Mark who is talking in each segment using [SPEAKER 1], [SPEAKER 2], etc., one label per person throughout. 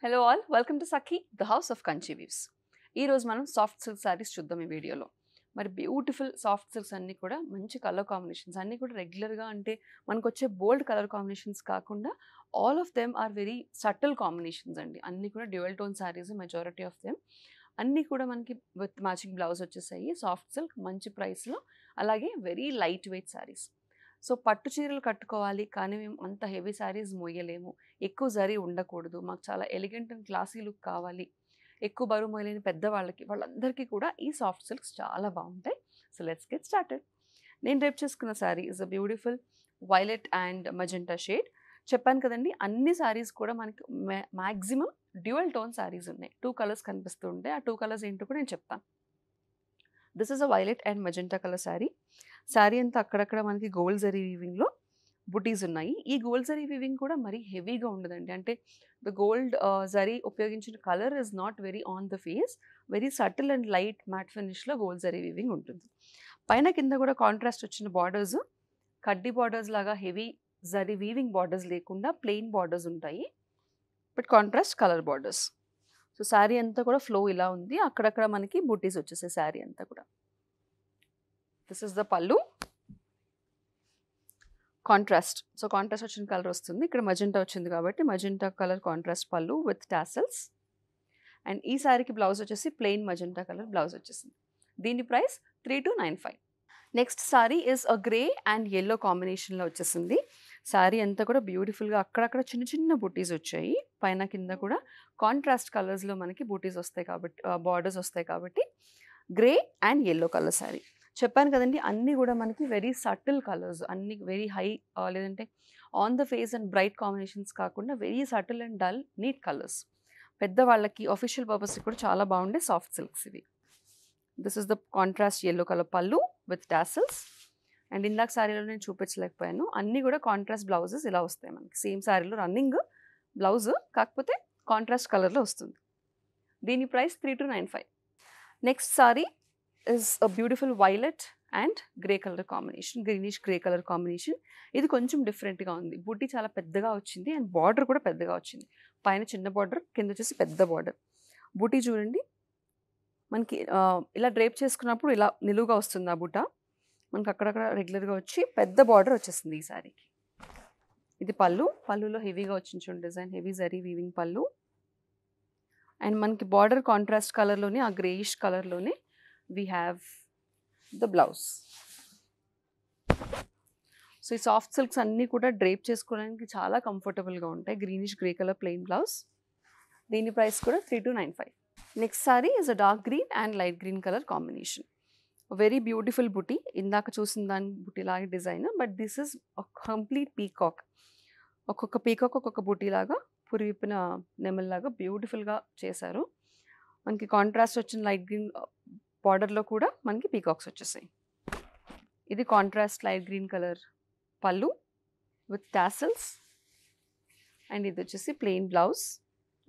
[SPEAKER 1] Hello all, welcome to Sakhi the house of Kanchi weaves. ఈరోజు మనం soft silk saris చూద్దాం ఈ వీడియోలో. మరి బ్యూటిఫుల్ సాఫ్ట్ సిల్క్స్ అన్నీ కూడా మంచి కలర్ కాంబినేషన్స్, అన్నీ కూడా రెగ్యులర్గా అంటే మనకు వచ్చే బోల్డ్ కలర్ కాంబినేషన్స్ కాకుండా all of them are very subtle combinations అండి. అన్నీ కూడా dual tone saris majority of them. అన్నీ కూడా మనకి విత్ మ్యాచింగ్ బ్లౌజ్ వచ్చేసాయి. సాఫ్ట్ సిల్క్ మంచి ప్రైస్లో, అలాగే very light weight saris. So పట్టు చీరలు కట్టుకోవాలి కానీ మేము అంత హెవీ శారీస్ మోయలేము, ఎక్కువ జరీ ఉండకూడదు, మాకు చాలా ఎలిగెంట్ అండ్ క్లాసీ లుక్ కావాలి, ఎక్కువ బరువు మోయలేని పెద్దవాళ్ళకి, వాళ్ళందరికీ కూడా ఈ సాఫ్ట్ సిల్క్స్ చాలా బాగుంటాయి. So let's get started. నేను రేపు చేసుకున్న sari is a beautiful violet and magenta shade. చెప్పాను కదండి, అన్ని శారీస్ కూడా మనకి మ్యాక్సిమం డ్యూయల్ టోన్ శారీస్ ఉన్నాయి. 2 కలర్స్ కనిపిస్తూ ఉంటాయి. ఆ 2 కలర్స్ ఏంటో కూడా నేను చెప్తాను. This is a violet and magenta colour sari. Sari అంతా అక్కడక్కడ మనకి గోల్డ్ జరీ వీవింగ్లో బుటీస్ ఉన్నాయి. ఈ గోల్డ్ జరీ వీవింగ్ కూడా మరీ హెవీగా ఉండదండి. అంటే ద గోల్డ్ జరీ ఉపయోగించిన colour is not very on the face, very subtle and light matte ఫినిష్లో గోల్డ్ జరీ వీవింగ్ ఉంటుంది. పైన కింద కూడా కాంట్రాస్ట్ వచ్చిన బార్డర్స్ కడ్డీ బార్డర్స్ లాగా హెవీ జరీ వీవింగ్ బార్డర్స్ లేకుండా ప్లెయిన్ బార్డర్స్ ఉంటాయి, but contrast colour borders. So sari అంతా కూడా ఫ్లో ఇలా ఉంది, అక్కడక్కడ మనకి బుటీస్ వచ్చేసాయి శారీ అంతా కూడా. దిస్ ఇస్ ద పల్లు, కాంట్రాస్ట్. సో కాంట్రాస్ట్ వచ్చిన కలర్ వస్తుంది. ఇక్కడ మజెంటా వచ్చింది కాబట్టి మజెంటా కలర్ కాంట్రాస్ట్ పల్లు విత్ టాసల్స్. అండ్ ఈ శారీకి బ్లౌజ్ వచ్చేసి ప్లెయిన్ మజెంటా కలర్ బ్లౌజ్ వచ్చేసింది. దీని price 3295. Next sari is a grey and yellow కాంబినేషన్లో వచ్చేసింది. శారీ అంతా కూడా బ్యూటిఫుల్గా అక్కడక్కడ చిన్న చిన్న బూటీస్ వచ్చాయి. పైన కింద కూడా కాంట్రాస్ట్ కలర్స్లో మనకి బూటీస్ వస్తాయి కాబట్టి, బార్డర్స్ వస్తాయి కాబట్టి grey and yellow colour sari. చెప్పాను కదండి, అన్నీ కూడా మనకి వెరీ సటిల్ కలర్స్, అన్ని వెరీ హై లేదంటే on the face and bright combinations కాకుండా very subtle and dull neat colours. పెద్దవాళ్ళకి ఆఫీషియల్ పర్పస్కి కూడా చాలా బాగుండే సాఫ్ట్ సిల్క్స్ ఇవి. This is the contrast yellow colour pallu with tassels. And ఇందాక శారీలో నేను చూపించలేకపోయాను, అన్నీ కూడా కాంట్రాస్ట్ బ్లౌజెస్ ఇలా వస్తాయి మనకి. సేమ్ శారీలో రన్నింగ్ బ్లౌజ్, కాకపోతే కాంట్రాస్ట్ కలర్లో వస్తుంది. దీని price 3295. Next sari is a beautiful violet and grey color combination, greenish grey color combination. ఇది కొంచెం డిఫరెంట్గా ఉంది. బుట్టి చాలా పెద్దగా వచ్చింది అండ్ బార్డర్ కూడా పెద్దగా వచ్చింది. పైన చిన్న బార్డర్, కింద వచ్చేసి పెద్ద బార్డర్. బుట్టి చూడండి మనకి ఇలా డ్రేప్ చేసుకున్నప్పుడు ఇలా నిలువుగా వస్తుంది. ఆ బుట్ట మనకి అక్కడక్కడ రెగ్యులర్గా వచ్చి పెద్ద బార్డర్ వచ్చేసింది ఈ శారీకి. ఇది పళ్ళు, పళ్ళులో హెవీగా వచ్చింది చూడండి డిజైన్, హెవీ జరీ వీవింగ్ పళ్ళు. అండ్ మనకి బార్డర్ కాంట్రాస్ట్ కలర్లోనే, ఆ గ్రేయిష్ కలర్లోనే we have the blouse. So ఈ సాఫ్ట్ సిల్క్స్ అన్నీ కూడా డ్రేప్ చేసుకోవడానికి చాలా కంఫర్టబుల్గా ఉంటాయి. Greenish grey colour plain blouse. దీని ప్రైస్ కూడా 3295. Next sari is a dark green and light green colour combination. Very beautiful బుటీ. ఇందాక చూసిన దాని బుటీ లాగా design, but this is complete peacock. ఒక్కొక్క పీకాక్ ఒక్కొక్క బుటీ లాగా పురివిప్పిన నెమల్లాగా బ్యూటిఫుల్గా చేశారు. మనకి కాంట్రాస్ట్ వచ్చిన లైట్ గ్రీన్ బార్డర్లో కూడా మనకి పీకాక్స్ వచ్చేసాయి. ఇది contrast light green colour pallu with tassels. And ఇది వచ్చేసి ప్లెయిన్ బ్లౌజ్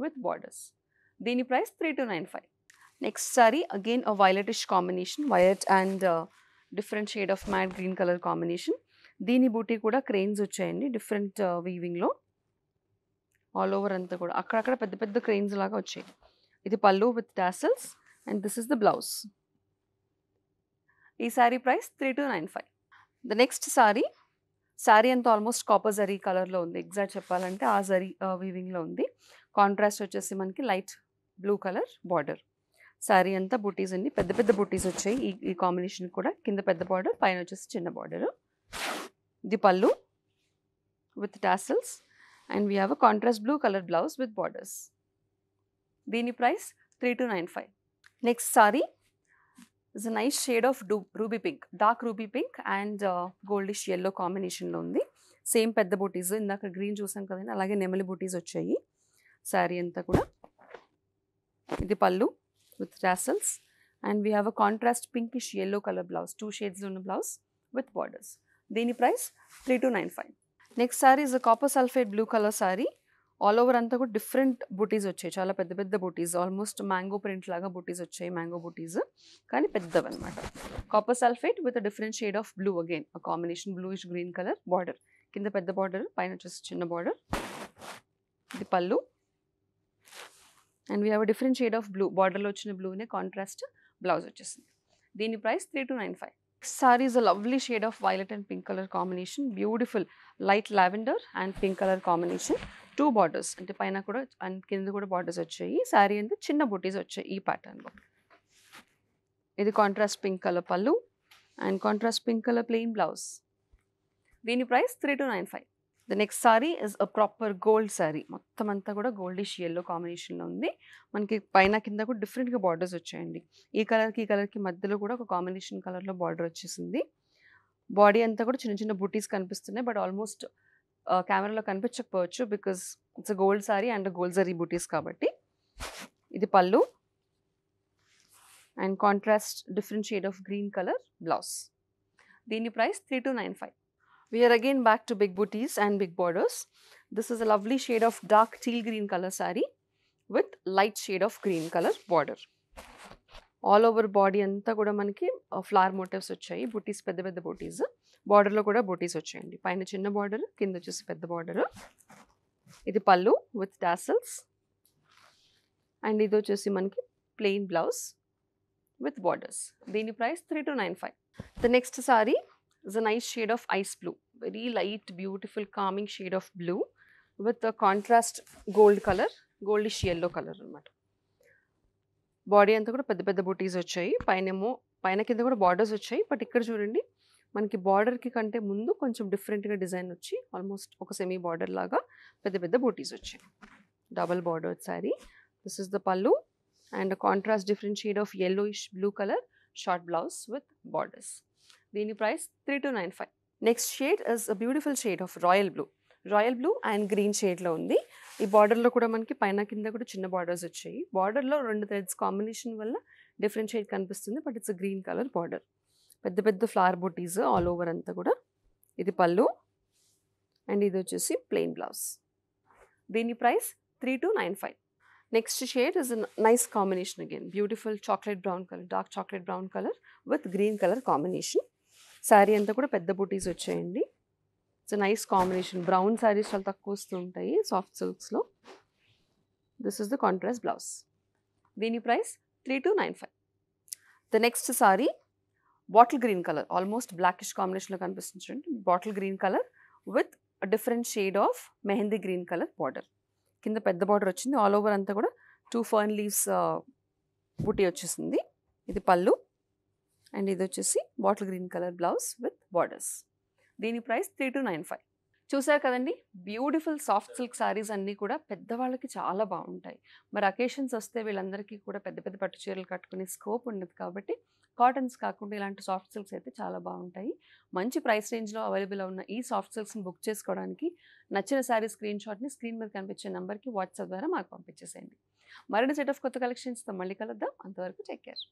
[SPEAKER 1] విత్ బార్డర్స్. దీని price 3295. Next sari again a violetish combination, violet and different shade of matte green colour combination. దీని బూటీ కూడా క్రెయిన్స్ వచ్చాయండి డిఫరెంట్ వీవింగ్లో. ఆల్ ఓవర్ అంతా కూడా అక్కడక్కడ పెద్ద పెద్ద క్రెయిన్స్ లాగా వచ్చాయి. ఇది pallu with tassels and this is the blouse. ఈ sari price 3295. The next sari అంతా ఆల్మోస్ట్ కాపర్ జరీ కలర్లో ఉంది. ఎగ్జాక్ట్ చెప్పాలంటే ఆ జరీ వీవింగ్లో ఉంది. కాంట్రాస్ట్ వచ్చేసి మనకి light blue colour border. Sari అంతా బుటీస్ అండి, పెద్ద పెద్ద బుటీస్ వచ్చాయి ఈ కాంబినేషన్ కూడా. కింద పెద్ద బార్డర్, పైన వచ్చేసి చిన్న బార్డర్. ఇది pallu with tassels and we have a contrast blue colour blouse with borders. దీని price 3295. Next sari is a nice shade of ruby pink, dark ruby pink and goldish yellow కాంబినేషన్లో ఉంది. సేమ్ పెద్ద బూటీస్, ఇందాక గ్రీన్ చూసాం కదండి, అలాగే నెమలి బూటీస్ వచ్చాయి శారీ అంతా కూడా. ఇది pallu with tassels and we have a contrast pinkish yellow colour blouse, 2 షేడ్స్లో ఉన్న బ్లౌజ్ విత్ బార్డర్స్. దీని price 3295. Next sari is a copper sulphate blue colour sari. All over అంతా కూడా డిఫరెంట్ బూటీస్ వచ్చాయి, చాలా పెద్ద పెద్ద బూటీస్, ఆల్మోస్ట్ మ్యాంగో ప్రింట్ లాగా బూటీస్ వచ్చాయి, మ్యాంగో బూటీస్ కానీ పెద్దవి అనమాట. Copper sulphate with different shade of blue, again ఆ combination bluish green colour border. కింద పెద్ద బార్డర్, పైన వచ్చేసి చిన్న బార్డర్. ఇది pallu and we have different shade of blue, బార్డర్లో వచ్చిన బ్లూనే కాంట్రాస్ట్ బ్లౌజ్ వచ్చేసింది. దీని price 3295. Sari is a lovely shade of violet and pink colour combination, beautiful light lavender and pink colour combination. 2 borders అంటే పైన కూడా అండ్ కింద కూడా బార్డర్స్ వచ్చాయి. శారీ అంతా చిన్న బుటీస్ వచ్చాయి ఈ ప్యాటర్న్లో. ఇది contrast pink colour pallu and contrast pink colour plain blouse. దీని price 3295. The next sari is a proper gold sari, మొత్తం అంతా కూడా గోల్డిష్ ఎల్లో కాంబినేషన్లో ఉంది. మనకి పైన కింద కూడా డిఫరెంట్గా బార్డర్స్ వచ్చాయండి. ఈ కలర్కి మధ్యలో కూడా ఒక కాంబినేషన్ కలర్లో బార్డర్ వచ్చేసింది. బాడీ అంతా కూడా చిన్న చిన్న బుటీస్ కనిపిస్తున్నాయి, బట్ ఆల్మోస్ట్ కెమెరాలో కనిపించకపోవచ్చు because it's gold sari and gold zari buttis కాబట్టి. ఇది pallu and contrast different shade of green colour blouse. దీని price 3295. We are again back to big booties and big borders. This is a lovely shade of dark teal green color saree with light shade of green color border. All over body anta kuda manaki flower motifs vachayi, booties pedda pedda booties, border lo kuda booties vachayandi. Paina chinna border, kinda vachesi pedda border. Idi pallu with tassels and ido vachesi manaki plain blouse with borders. Dini price 3295. The next saree is a nice shade of ice blue, very light beautiful calming shade of blue with a contrast gold color, goldish yellow color annamata. Body anta kuda pedda pedda booties vachayi, paina kinda kuda borders vachayi, but ikkada chudandi manaki border ki kante mundu koncham different ga design vachi almost oka semi border laga pedda pedda booties vachayi. Double bordered saree. This is the pallu and a contrast different shade of yellowish blue color short blouse with borders. దీని price 3295. Next shade is a beautiful shade of royal blue and green షేడ్లో ఉంది. ఈ బార్డర్లో కూడా మనకి పైన కింద కూడా చిన్న బార్డర్స్ వచ్చాయి. బార్డర్లో 2 థ్రెడ్స్ కాంబినేషన్ వల్ల డిఫరెంట్ షేడ్ కనిపిస్తుంది, but it's green colour border. పెద్ద పెద్ద ఫ్లవర్ బూటీస్ ఆల్ ఓవర్ అంతా కూడా. ఇది పళ్ళు అండ్ ఇది వచ్చేసి ప్లెయిన్ బ్లౌజ్. దీని price 3295. Next shade is nice combination again, beautiful chocolate brown colour, dark chocolate brown colour with green colour combination. Sari అంతా కూడా పెద్ద బూటీస్ వచ్చాయండి. It's nice combination. Brown saris చాలా తక్కువ వస్తూ ఉంటాయి సాఫ్ట్ సిల్క్స్లో. This is the contrast blouse. దీని price 3295. The next sari bottle green colour, almost blackish కాంబినేషన్లో కనిపిస్తుంది చూడండి. Bottle green colour with different shade of mehndi green colour border. కింద పెద్ద బార్డర్ వచ్చింది, ఆల్ ఓవర్ అంతా కూడా 2 ఫర్న్ లీవ్స్ బూటీ వచ్చేసింది. ఇది పళ్ళు అండ్ ఇది వచ్చేసి bottle green colour blouse with borders. దీని ప్రైస్ 3295. చూసారు కదండి, బ్యూటిఫుల్ సాఫ్ట్ సిల్క్ సారీస్ అన్నీ కూడా పెద్దవాళ్ళకి చాలా బాగుంటాయి. మరి అకేషన్స్ వస్తే వీళ్ళందరికీ కూడా పెద్ద పెద్ద పట్టు చీరలు కట్టుకునే స్కోప్ ఉండదు కాబట్టి కాటన్స్ కాకుండా ఇలాంటి సాఫ్ట్ సిల్క్స్ అయితే చాలా బాగుంటాయి. మంచి ప్రైస్ రేంజ్లో అవైలబుల్ ఉన్న ఈ సాఫ్ట్ సిల్క్స్ని బుక్ చేసుకోవడానికి నచ్చిన శారీ స్క్రీన్ షాట్ని స్క్రీన్ మీద కనిపించే నెంబర్కి వాట్సాప్ ద్వారా మాకు పంపించేసేయండి. మరిన్ని సెట్ ఆఫ్ కొత్త కలెక్షన్స్తో మళ్ళీ కలుద్దాం. అంతవరకు టేక్ కేర్.